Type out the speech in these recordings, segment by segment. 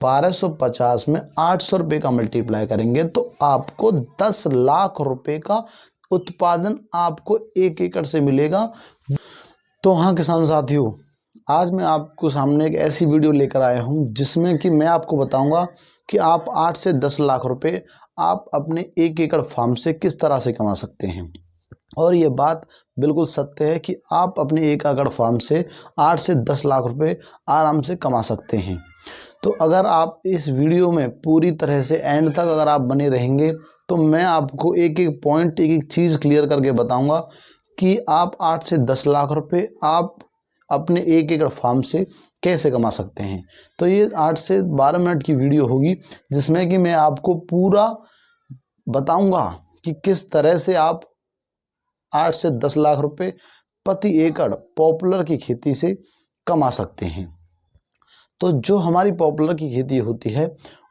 1250 में 800 रुपये का मल्टीप्लाई करेंगे तो आपको 10 लाख रुपए का उत्पादन आपको 1 एकड़ से मिलेगा। तो हाँ किसान साथियों, आज मैं आपको सामने एक ऐसी वीडियो लेकर आया हूँ जिसमें कि मैं आपको बताऊंगा कि आप 8 से 10 लाख रुपए आप अपने 1 एकड़ फार्म से किस तरह से कमा सकते हैं। और ये बात बिल्कुल सत्य है कि आप अपने 1 एकड़ फार्म से 8 से 10 लाख रुपए आराम से कमा सकते हैं। तो अगर आप इस वीडियो में पूरी तरह से एंड तक अगर आप बने रहेंगे तो मैं आपको एक एक पॉइंट, एक एक चीज़ क्लियर करके बताऊंगा कि आप 8 से 10 लाख रुपए आप अपने 1 एकड़ फार्म से कैसे कमा सकते हैं। तो ये 8 से 12 मिनट की वीडियो होगी जिसमें कि मैं आपको पूरा बताऊंगा कि किस तरह से आप 8 से 10 लाख रुपए प्रति एकड़ पॉपुलर की खेती से कमा सकते हैं। तो जो हमारी पॉपुलर की खेती होती है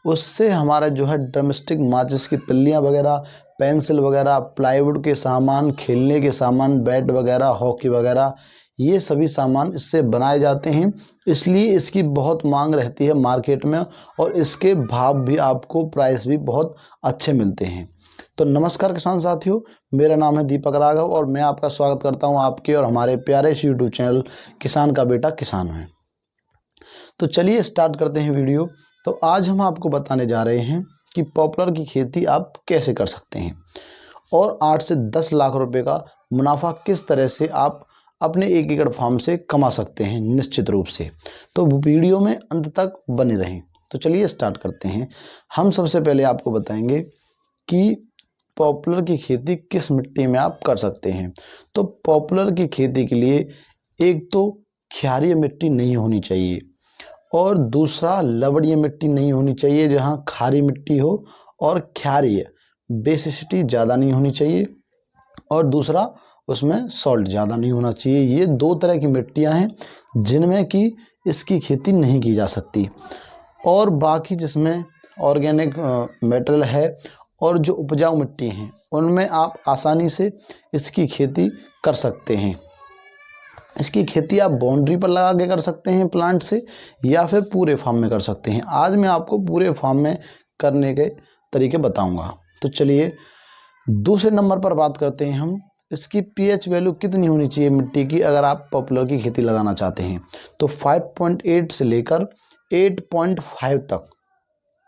उससे हमारा जो है डोमेस्टिक माचिस की तिल्लियाँ वगैरह, पेंसिल वगैरह, प्लाईवुड के सामान, खेलने के सामान, बैट वगैरह, हॉकी वगैरह, ये सभी सामान इससे बनाए जाते हैं। इसलिए इसकी बहुत मांग रहती है मार्केट में और इसके भाव भी आपको प्राइस भी बहुत अच्छे मिलते हैं। तो नमस्कार किसान साथियों, मेरा नाम है दीपक राघव और मैं आपका स्वागत करता हूं आपके और हमारे प्यारे से यूट्यूब चैनल किसान का बेटा किसान है। तो चलिए स्टार्ट करते हैं वीडियो। तो आज हम आपको बताने जा रहे हैं कि पॉपुलर की खेती आप कैसे कर सकते हैं और 8 से 10 लाख रुपए का मुनाफा किस तरह से आप अपने 1 एकड़ फार्म से कमा सकते हैं निश्चित रूप से। तो वीडियो में अंत तक बने रहें। तो चलिए स्टार्ट करते हैं। हम सबसे पहले आपको बताएंगे कि पॉपुलर की खेती किस मिट्टी में आप कर सकते हैं। तो पॉपुलर की खेती के लिए एक तो क्षारीय मिट्टी नहीं होनी चाहिए और दूसरा लवणीय मिट्टी नहीं होनी चाहिए जहाँ खारी मिट्टी हो, और क्षारीय बेसिसिटी ज़्यादा नहीं होनी चाहिए, और दूसरा उसमें सॉल्ट ज़्यादा नहीं होना चाहिए। ये 2 तरह की मिट्टियाँ हैं जिनमें कि इसकी खेती नहीं की जा सकती। और बाकी जिसमें ऑर्गेनिक मटेरियल है और जो उपजाऊ मिट्टी हैं उनमें आप आसानी से इसकी खेती कर सकते हैं। इसकी खेती आप बाउंड्री पर लगा के कर सकते हैं प्लांट से, या फिर पूरे फार्म में कर सकते हैं। आज मैं आपको पूरे फार्म में करने के तरीके बताऊंगा। तो चलिए दूसरे नंबर पर बात करते हैं हम। इसकी पीएच वैल्यू कितनी होनी चाहिए मिट्टी की अगर आप पॉपुलर की खेती लगाना चाहते हैं। तो 5.8 से लेकर 8.5 तक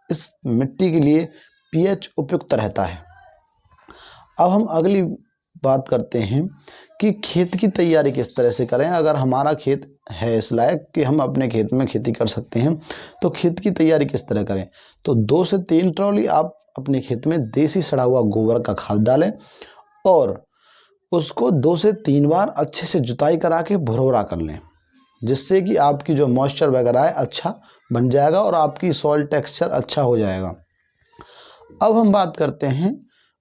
इस मिट्टी के लिए पीएच उपयुक्त रहता है। अब हम अगली बात करते हैं कि खेत की तैयारी किस तरह से करें। अगर हमारा खेत है इस लायक कि हम अपने खेत में खेती कर सकते हैं तो खेत की तैयारी किस तरह करें। तो 2 से 3 ट्रॉली आप अपने खेत में देसी सड़ा हुआ गोबर का खाद डालें और उसको 2 से 3 बार अच्छे से जुताई करा के भुरभुरा कर लें, जिससे कि आपकी जो मॉइस्चर वगैरह है अच्छा बन जाएगा और आपकी सॉइल टेक्सचर अच्छा हो जाएगा। अब हम बात करते हैं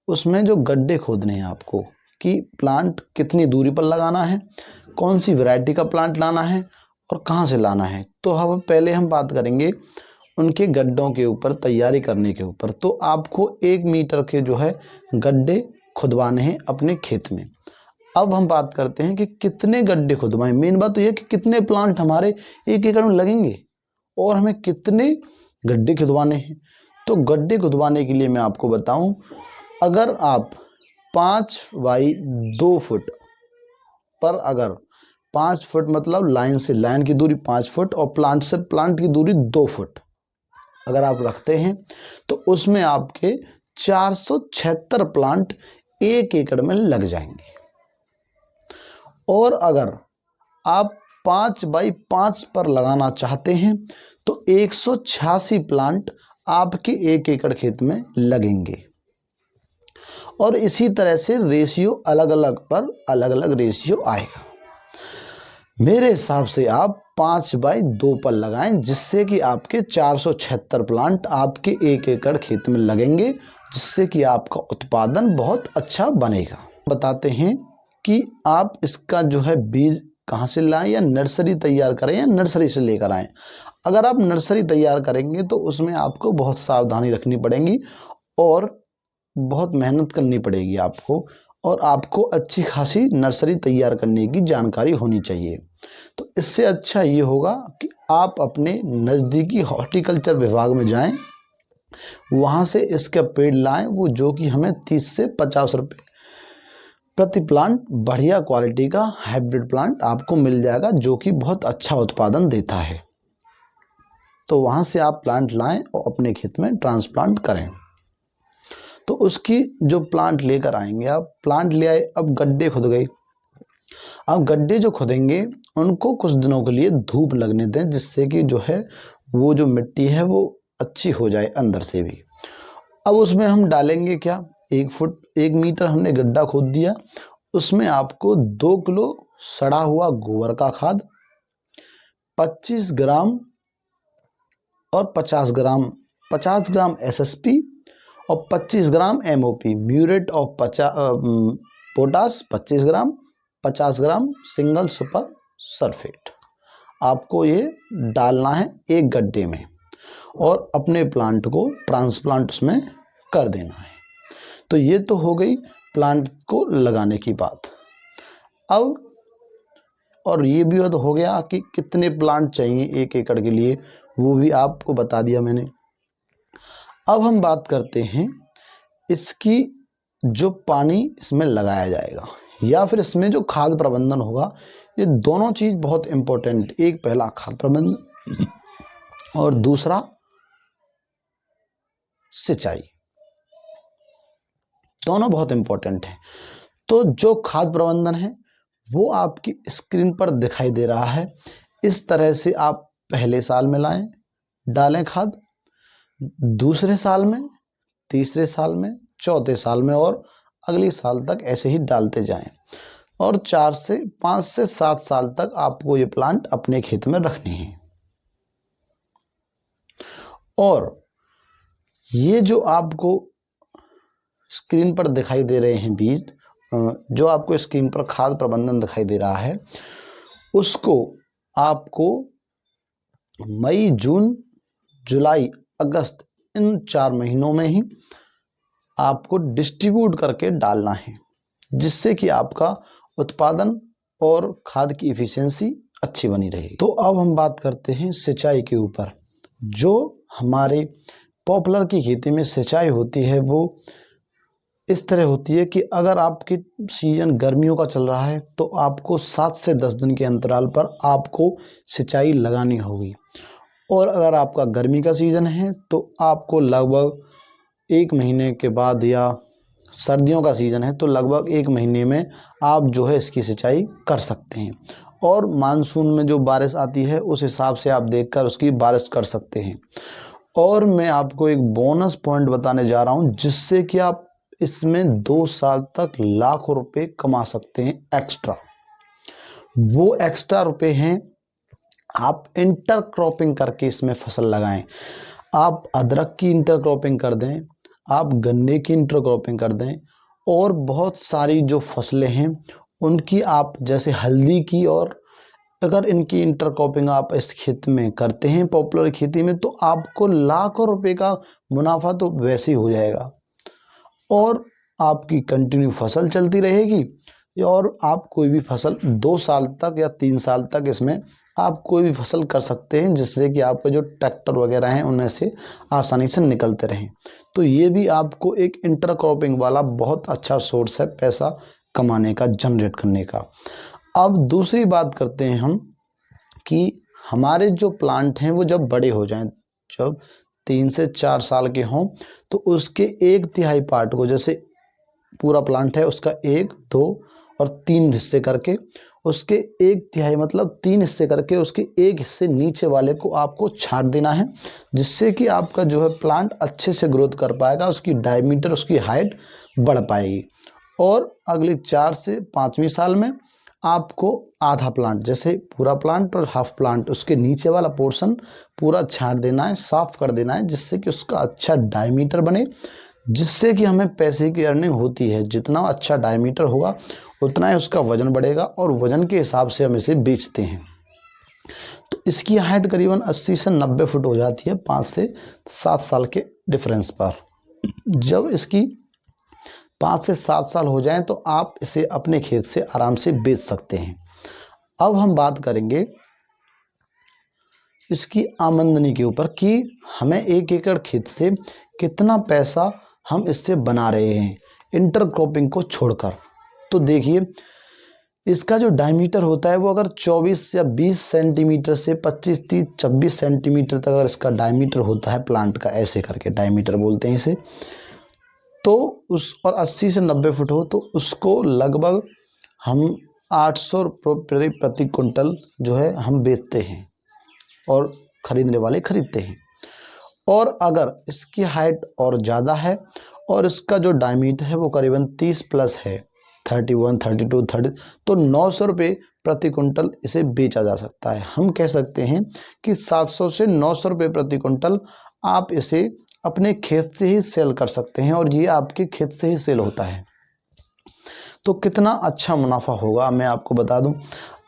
उसमें जो गड्ढे खोदने हैं आपको, कि प्लांट कितनी दूरी पर लगाना है, कौन सी वैरायटी का प्लांट लाना है और कहाँ से लाना है। तो हम बात करेंगे उनके गड्ढों के ऊपर, तैयारी करने के ऊपर। तो आपको 1 मीटर के जो है गड्ढे खुदवाने हैं अपने खेत में। अब हम बात करते हैं कि कितने गड्ढे खुदवाएं। मेन बात तो यह कि कितने प्लांट हमारे 1 एकड़ में लगेंगे और हमें कितने गड्ढे खुदवाने हैं। तो गड्ढे खुदवाने के लिए मैं आपको बताऊं, अगर आप 5 बाई 2 फुट पर, अगर 5 फुट मतलब लाइन से लाइन की दूरी 5 फुट और प्लांट से प्लांट की दूरी 2 फुट अगर आप रखते हैं तो उसमें आपके 476 प्लांट 1 एकड़ में लग जाएंगे। और अगर आप 5 बाई 5 पर लगाना चाहते हैं तो 186 प्लांट आपके 1 एकड़ खेत में लगेंगे। और इसी तरह से रेशियो अलग अलग पर अलग अलग रेशियो आएगा। मेरे हिसाब से आप 5 बाई 2 पर लगाएं, जिससे कि आपके 476 प्लांट आपके 1 एकड़ खेत में लगेंगे, जिससे कि आपका उत्पादन बहुत अच्छा बनेगा। बताते हैं कि आप इसका जो है बीज कहाँ से लाएं, या नर्सरी तैयार करें या नर्सरी से लेकर आएं। अगर आप नर्सरी तैयार करेंगे तो उसमें आपको बहुत सावधानी रखनी पड़ेगी और बहुत मेहनत करनी पड़ेगी आपको, और आपको अच्छी खासी नर्सरी तैयार करने की जानकारी होनी चाहिए। तो इससे अच्छा ये होगा कि आप अपने नज़दीकी हॉर्टिकल्चर विभाग में जाएं, वहाँ से इसका पेड़ लाएं, वो जो कि हमें 30 से 50 रुपये प्रति प्लांट बढ़िया क्वालिटी का हाइब्रिड प्लांट आपको मिल जाएगा, जो कि बहुत अच्छा उत्पादन देता है। तो वहाँ से आप प्लांट लाएं और अपने खेत में ट्रांसप्लांट करें। तो उसकी जो प्लांट लेकर आएंगे आप, प्लांट ले आए, अब गड्ढे खुद गए। अब गड्ढे जो खुदेंगे उनको कुछ दिनों के लिए धूप लगने दें, जिससे कि जो है वो जो मिट्टी है वो अच्छी हो जाए अंदर से भी। अब उसमें हम डालेंगे क्या, 1 मीटर हमने गड्ढा खोद दिया, उसमें आपको 2 किलो सड़ा हुआ गोबर का खाद, 25 ग्राम और 50 ग्राम SSP और 25 ग्राम MOP muriate of potash 25 gram, 50 gram single super sulphate आपको ये डालना है एक गड्ढे में, और अपने प्लांट को ट्रांसप्लांट उसमें कर देना है। तो ये तो हो गई प्लांट को लगाने की बात। अब और ये भी तो हो गया कि कितने प्लांट चाहिए 1 एकड़ के लिए, वो भी आपको बता दिया मैंने। अब हम बात करते हैं इसकी जो पानी इसमें लगाया जाएगा या फिर इसमें जो खाद प्रबंधन होगा, ये दोनों चीज़ बहुत इम्पोर्टेंट। एक पहला खाद प्रबंधन और दूसरा सिंचाई, दोनों बहुत इम्पोर्टेंट है। तो जो खाद प्रबंधन है वो आपकी स्क्रीन पर दिखाई दे रहा है। इस तरह से आप पहले साल में डालें खाद, दूसरे साल में, तीसरे साल में, चौथे साल में और अगले साल तक ऐसे ही डालते जाएं, और 5 से 7 साल तक आपको ये प्लांट अपने खेत में रखने हैं। और ये जो आपको स्क्रीन पर दिखाई दे रहे हैं बीज, जो आपको स्क्रीन पर खाद प्रबंधन दिखाई दे रहा है, उसको आपको मई, जून, जुलाई, अगस्त इन 4 महीनों में ही आपको डिस्ट्रीब्यूट करके डालना है, जिससे कि आपका उत्पादन और खाद की इफिशियंसी अच्छी बनी रहे। तो अब हम बात करते हैं सिंचाई के ऊपर। जो हमारे पॉपुलर की खेती में सिंचाई होती है वो इस तरह होती है कि अगर आपकी सीजन गर्मियों का चल रहा है तो आपको 7 से 10 दिन के अंतराल पर आपको सिंचाई लगानी होगी, और अगर आपका गर्मी का सीज़न है तो आपको लगभग 1 महीने के बाद, या सर्दियों का सीज़न है तो लगभग 1 महीने में आप जो है इसकी सिंचाई कर सकते हैं। और मानसून में जो बारिश आती है उस हिसाब से आप देखकर उसकी बारिश कर सकते हैं। और मैं आपको एक बोनस पॉइंट बताने जा रहा हूँ, जिससे कि आप इसमें 2 साल तक लाखों रुपए कमा सकते हैं एक्स्ट्रा। वो एक्स्ट्रा रुपए हैं, आप इंटरक्रॉपिंग करके इसमें फसल लगाएं। आप अदरक की इंटरक्रॉपिंग कर दें, आप गन्ने की इंटरक्रॉपिंग कर दें, और बहुत सारी जो फसलें हैं उनकी आप, जैसे हल्दी की, और अगर इनकी इंटरक्रॉपिंग आप इस खेत में करते हैं पॉपुलर खेती में, तो आपको लाखों रुपए का मुनाफा तो वैसे ही हो जाएगा, और आपकी कंटिन्यू फसल चलती रहेगी। और आप कोई भी फसल 2 साल तक या 3 साल तक इसमें आप कोई भी फसल कर सकते हैं, जिससे कि आपके जो ट्रैक्टर वगैरह हैं उनमें से आसानी से निकलते रहें। तो ये भी आपको एक इंटरक्रॉपिंग वाला बहुत अच्छा सोर्स है पैसा कमाने का, जनरेट करने का। अब दूसरी बात करते हैं हम कि हमारे जो प्लांट हैं वो जब बड़े हो जाएं, जब 3 से 4 साल के हों, तो उसके 1/3 पार्ट को, जैसे पूरा प्लांट है उसका 1, 2 और 3 हिस्से करके, उसके 1/3 मतलब 3 हिस्से करके उसके 1 हिस्से नीचे वाले को आपको छांट देना है, जिससे कि आपका जो है प्लांट अच्छे से ग्रोथ कर पाएगा, उसकी डायमीटर, उसकी हाइट बढ़ पाएगी। और अगले 4 से 5वें साल में आपको आधा प्लांट, जैसे पूरा प्लांट और हाफ प्लांट, उसके नीचे वाला पोर्शन पूरा छांट देना है, साफ कर देना है, जिससे कि उसका अच्छा डायमीटर बने, जिससे कि हमें पैसे की अर्निंग होती है। जितना अच्छा डायमीटर होगा उतना ही उसका वजन बढ़ेगा, और वजन के हिसाब से हम इसे बेचते हैं। तो इसकी हाइट करीबन 80 से 90 फुट हो जाती है 5 से 7 साल के डिफरेंस पर। जब इसकी 5 से 7 साल हो जाएं तो आप इसे अपने खेत से आराम से बेच सकते हैं। अब हम बात करेंगे इसकी आमदनी के ऊपर कि हमें 1 एकड़ खेत से कितना पैसा हम इससे बना रहे हैं इंटरक्रॉपिंग को छोड़कर। तो देखिए, इसका जो डायमीटर होता है वो अगर 24 या 20 सेंटीमीटर से 25, 30, 26 सेंटीमीटर तक अगर इसका डायमीटर होता है प्लांट का, ऐसे करके डायमीटर बोलते हैं इसे, तो उस और 80 से 90 फुट हो तो उसको लगभग हम 800 रुपये प्रति कुंटल जो है हम बेचते हैं और ख़रीदने वाले खरीदते हैं। और अगर इसकी हाइट और ज़्यादा है और इसका जो डायमीटर है वो करीबन 30 प्लस है, 31, 32, 30, तो 900 रुपये प्रति कुंटल इसे बेचा जा सकता है। हम कह सकते हैं कि 700 से 900 रुपये प्रति कुंटल आप इसे अपने खेत से ही सेल कर सकते हैं और ये आपके खेत से ही सेल होता है। तो कितना अच्छा मुनाफा होगा मैं आपको बता दूं।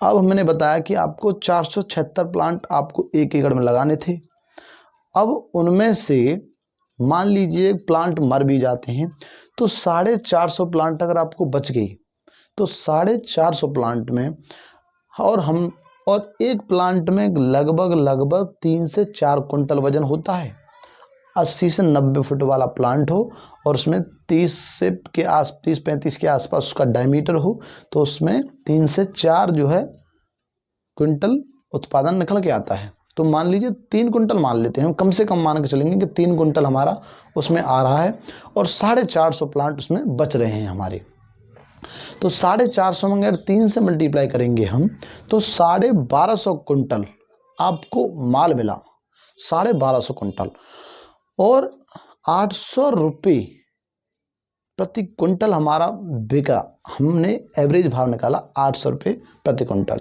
अब मैंने बताया कि आपको 476 प्लांट आपको 1 एकड़ में लगाने थे। अब उनमें से मान लीजिए प्लांट मर भी जाते हैं तो 450 प्लांट अगर आपको बच गई तो 450 प्लांट में और एक प्लांट में लगभग 3 से 4 कुंटल वजन होता है। 80 से 90 फुट वाला प्लांट हो और उसमें 30-35 के आसपास उसका डायमीटर हो तो उसमें 3 से 4 जो है क्विंटल उत्पादन निकल के आता है। तो मान लीजिए 3 कुंटल मान लेते हैं, हम कम से कम मान के चलेंगे कि 3 कुंटल हमारा उसमें आ रहा है और 450 प्लांट उसमें बच रहे हैं हमारे। तो 450 में अगर 3 से मल्टीप्लाई करेंगे हम तो 1250 कुंटल आपको माल मिला, 1250 कुंटल, और 800 रुपये प्रति कुंटल हमारा बिका। हमने एवरेज भाव निकाला 800 रुपये प्रति कुंटल।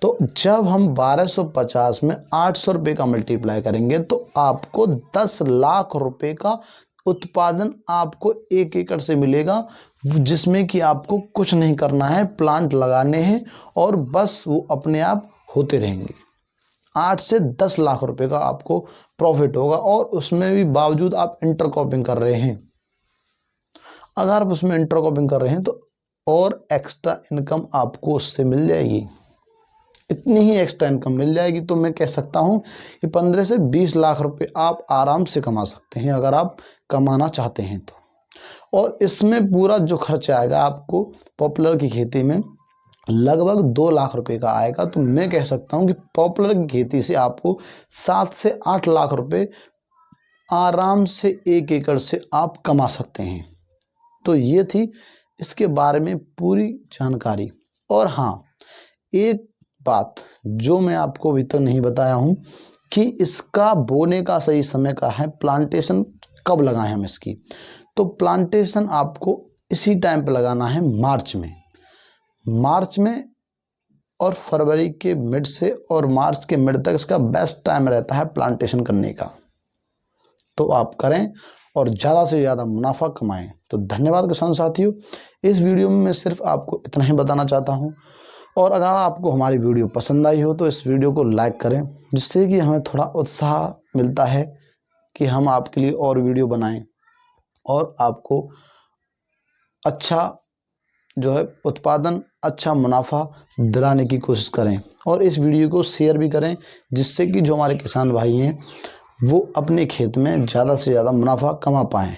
तो जब हम 1250 में 800 रुपये का मल्टीप्लाई करेंगे तो आपको 10 लाख रुपए का उत्पादन आपको 1 एकड़ से मिलेगा, जिसमें कि आपको कुछ नहीं करना है, प्लांट लगाने हैं और बस वो अपने आप होते रहेंगे। 8 से 10 लाख रुपए का आपको प्रॉफिट होगा और उसमें भी बावजूद आप इंटरक्रॉपिंग कर रहे हैं। अगर आप उसमें इंटरक्रॉपिंग कर रहे हैं तो और एक्स्ट्रा इनकम आपको उससे मिल जाएगी, इतनी ही एक्स्ट्रा इनकम मिल जाएगी। तो मैं कह सकता हूं कि 15 से 20 लाख रुपए आप आराम से कमा सकते हैं अगर आप कमाना चाहते हैं तो। और इसमें पूरा जो खर्चा आएगा आपको पॉपुलर की खेती में लगभग 2 लाख रुपए का आएगा। तो मैं कह सकता हूं कि पॉपुलर की खेती से आपको 7 से 8 लाख रुपए आराम से 1 एकड़ से आप कमा सकते हैं। तो ये थी इसके बारे में पूरी जानकारी। और हाँ, एक बात जो मैं आपको अभी तक नहीं बताया हूँ कि इसका बोने का सही समय का है, प्लांटेशन कब लगाएं हम इसकी। तो प्लांटेशन आपको इसी टाइम पे लगाना है, मार्च में और फरवरी के मिड से और मार्च के मिड तक इसका बेस्ट टाइम रहता है प्लांटेशन करने का। तो आप करें और ज़्यादा से ज़्यादा मुनाफा कमाएं। तो धन्यवाद किसान साथियों, इस वीडियो में मैं सिर्फ आपको इतना ही बताना चाहता हूं। और अगर आपको हमारी वीडियो पसंद आई हो तो इस वीडियो को लाइक करें, जिससे कि हमें थोड़ा उत्साह मिलता है कि हम आपके लिए और वीडियो बनाएं और आपको अच्छा जो है उत्पादन, अच्छा मुनाफा दिलाने की कोशिश करें। और इस वीडियो को शेयर भी करें, जिससे कि जो हमारे किसान भाई हैं वो अपने खेत में ज़्यादा से ज़्यादा मुनाफा कमा पाएँ।